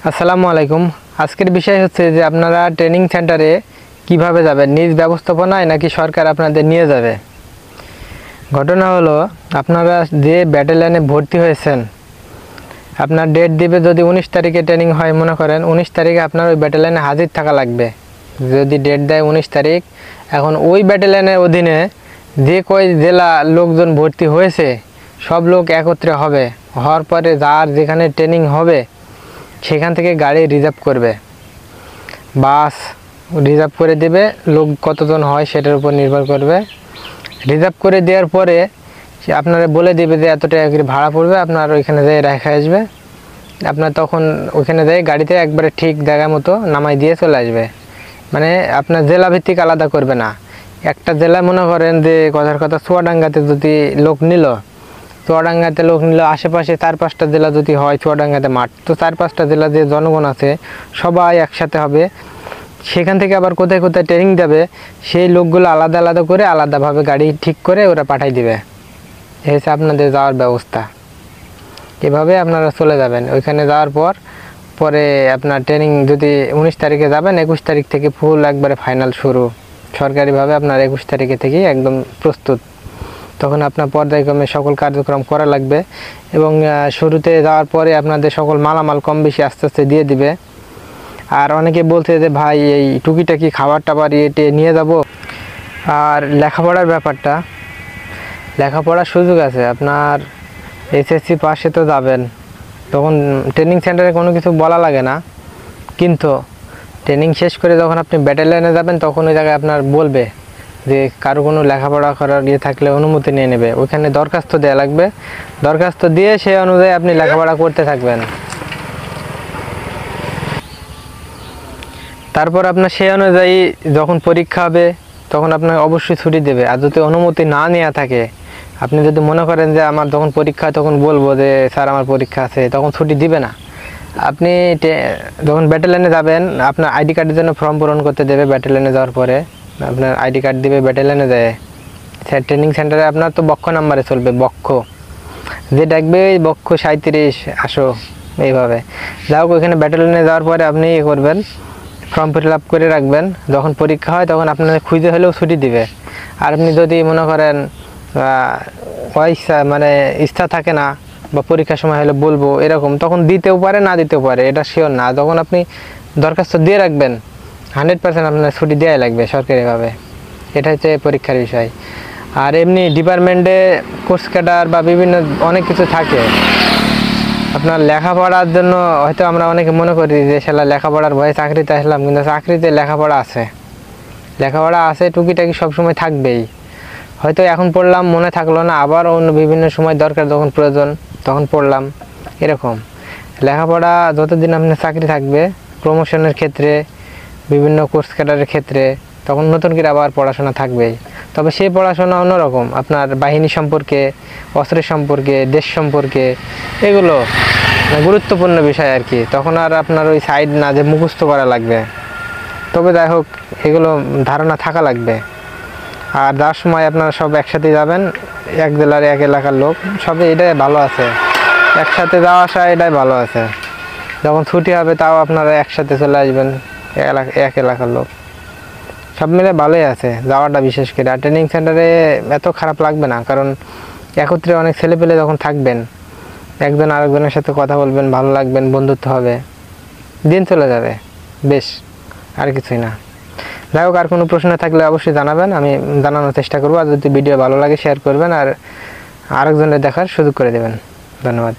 আসসালামু আলাইকুম। আজকের বিষয় হচ্ছে যে আপনারা ট্রেনিং সেন্টারে কিভাবে যাবেন, নিজ ব্যবস্থাপনায় নাকি সরকার আপনাদের নিয়ে যাবে। ঘটনা হলো, আপনারা যে ব্যাটালিয়নে ভর্তি হয়েছেন, আপনার ডেট দিবে যদি 19 তারিখে ট্রেনিং হয়, মনে করেন 19 তারিখে আপনার ওই ব্যাটালিয়নে হাজির থাকা লাগবে। যদি ডেট দেয় 19 তারিখ, এখন ওই ব্যাটালিয়নের অধীনে যে কয় জেলা লোকজন ভর্তি হয়েছে সব লোক একত্রে হবে। হওয়ার পরে যার যেখানে ট্রেনিং হবে সেখান থেকে গাড়ি রিজার্ভ করবে, বাস রিজার্ভ করে দেবে। লোক কতজন হয় সেটার উপর নির্ভর করবে। রিজার্ভ করে দেওয়ার পরে আপনারা বলে দেবে যে এত টাকা করে ভাড়া পড়বে, আপনার ওইখানে যেয়ে রেখে আসবে। আপনার তখন ওইখানে যেয়ে গাড়িতে একবারে ঠিক জায়গা মতো নামাই দিয়ে চলে আসবে। মানে আপনার জেলা ভিত্তিক আলাদা করবে না। একটা জেলায় মনে করেন যে কথার কথা চুয়াডাঙ্গাতে যদি লোক নিল, চুয়াডাঙ্গাতে লোক নিল, আশেপাশে 4-5টা জেলা যদি হয়, চুয়াডাঙ্গাতে মাঠ, তো 4-5টা জেলা যে জনগণ আছে সবাই একসাথে হবে। সেখান থেকে আবার কোথায় কোথায় ট্রেনিং দেবে সেই লোকগুলো আলাদা আলাদা করে আলাদাভাবে গাড়ি ঠিক করে ওরা পাঠাই দিবে। এই হচ্ছে আপনাদের যাওয়ার ব্যবস্থা। এভাবে আপনারা চলে যাবেন। ওইখানে যাওয়ার পরে আপনার ট্রেনিং যদি 19 তারিখে যাবেন, 21 তারিখ থেকে ফুল একবারে ফাইনাল শুরু। সরকারিভাবে আপনার 21 তারিখে থেকেই একদম প্রস্তুত। তখন আপনার পর্যায়ক্রমে সকল কার্যক্রম করা লাগবে এবং শুরুতে যাওয়ার পরে আপনাদের সকল মালামাল কম বেশি আস্তে আস্তে দিয়ে দিবে। আর অনেকে বলছে যে ভাই এই টুকিটাকি খাবার টাবার ইয়েটে নিয়ে যাব। আর লেখাপড়ার ব্যাপারটা, লেখাপড়ার সুযোগ আছে। আপনার এসএসসি পাশে তো যাবেন, তখন ট্রেনিং সেন্টারে কোনো কিছু বলা লাগে না, কিন্তু ট্রেনিং শেষ করে যখন আপনি ব্যাটালিয়নে যাবেন তখন ওই জায়গায় আপনার বলবে যে কারো কোনো লেখাপড়া করার ইয়ে থাকলে অনুমতি নিয়ে নেবে। ওইখানে দরখাস্ত দেওয়া লাগবে। দরখাস্ত দিয়ে সেই অনুযায়ী আপনি লেখাপড়া করতে থাকবেন। তারপর আপনার সেই অনুযায়ী যখন পরীক্ষা হবে তখন আপনাকে অবশ্যই ছুটি দেবে। আর যদি অনুমতি না নেওয়া থাকে, আপনি যদি মনে করেন যে আমার যখন পরীক্ষা তখন বলবো যে স্যার আমার পরীক্ষা আছে, তখন ছুটি দিবে না। আপনি যখন ব্যাটালিয়নে যাবেন আপনার আইডি কার্ডের জন্য ফর্ম পূরণ করতে দেবে। ব্যাটালিয়নে যাওয়ার পরে আপনার আইডি কার্ড দিবে, ব্যাটালিয়নে যায় ট্রেনিং সেন্টারে আপনার তো বক্ষ নাম্বারে চলবে, বক্ষ যে ডাকবে বক্ষ 37 আসো, এইভাবে যাও। ওইখানে ব্যাটালিয়নে যাওয়ার পরে আপনি ইয়ে করবেন, ফর্ম ফিল আপ করে রাখবেন। যখন পরীক্ষা হয় তখন আপনার খুঁজে হলেও ছুটি দিবে। আর আপনি যদি মনে করেন মানে ইচ্ছা থাকে না বা পরীক্ষার সময় হলে বলবো এরকম, তখন দিতেও পারে না দিতেও পারে, এটা শিওর না। তখন আপনি দরখাস্ত দিয়ে রাখবেন, 100% আপনার ছুটি দেওয়াই লাগবে সরকারিভাবে। এটা হচ্ছে পরীক্ষার বিষয়। আর এমনি ডিপার্টমেন্টে কোর্স ক্যাডার বা বিভিন্ন অনেক কিছু থাকে আপনার লেখাপড়ার জন্য। হয়তো আমরা অনেকে মনে করি যে শালা লেখাপড়ার ভয়ে চাকরিতে আসলাম, কিন্তু চাকরিতে লেখাপড়া আছে, লেখাপড়া আছে, টুকিটাকি সবসময় থাকবেই। হয়তো এখন পড়লাম মনে থাকলো না, আবার অন্য বিভিন্ন সময় দরকার যখন প্রয়োজন তখন পড়লাম, এরকম। লেখাপড়া যতদিন আপনার চাকরি থাকবে, প্রমোশনের ক্ষেত্রে, বিভিন্ন কোর্স ক্যাডারের ক্ষেত্রে, তখন নতুন করে আবার পড়াশোনা থাকবেই। তবে সেই পড়াশোনা অন্যরকম, আপনার বাহিনী সম্পর্কে, অস্ত্রের সম্পর্কে, দেশ সম্পর্কে, এগুলো গুরুত্বপূর্ণ বিষয় আর কি। তখন আর আপনার ওই সাইড না যে মুখস্থ করা লাগবে। তবে যাই হোক, এগুলো ধারণা থাকা লাগবে। আর যাওয়ার সময় আপনারা সব একসাথে যাবেন, এক জেলার এক এলাকার লোক সবে, এটাই ভালো আছে। একসাথে যাওয়া আসা এটাই ভালো আছে। যখন ছুটি হবে তাও আপনারা একসাথে চলে আসবেন, এক এলাকার লোক। সব মিলে ভালোই আছে যাওয়াটা, বিশেষ করে। আর ট্রেনিং সেন্টারে এত খারাপ লাগবে না, কারণ একত্রে অনেক ছেলেপেলে যখন থাকবেন, একজন আরেকজনের সাথে কথা বলবেন, ভালো লাগবেন, বন্ধুত্ব হবে, দিন চলে যাবে বেশ, আর কিছুই না। যাই হোক, আর কোনো প্রশ্ন থাকলে অবশ্যই জানাবেন, আমি জানানোর চেষ্টা করবো। আর যদি ভিডিও ভালো লাগে শেয়ার করবেন আর আরেকজনের দেখার সুযোগ করে দেবেন। ধন্যবাদ।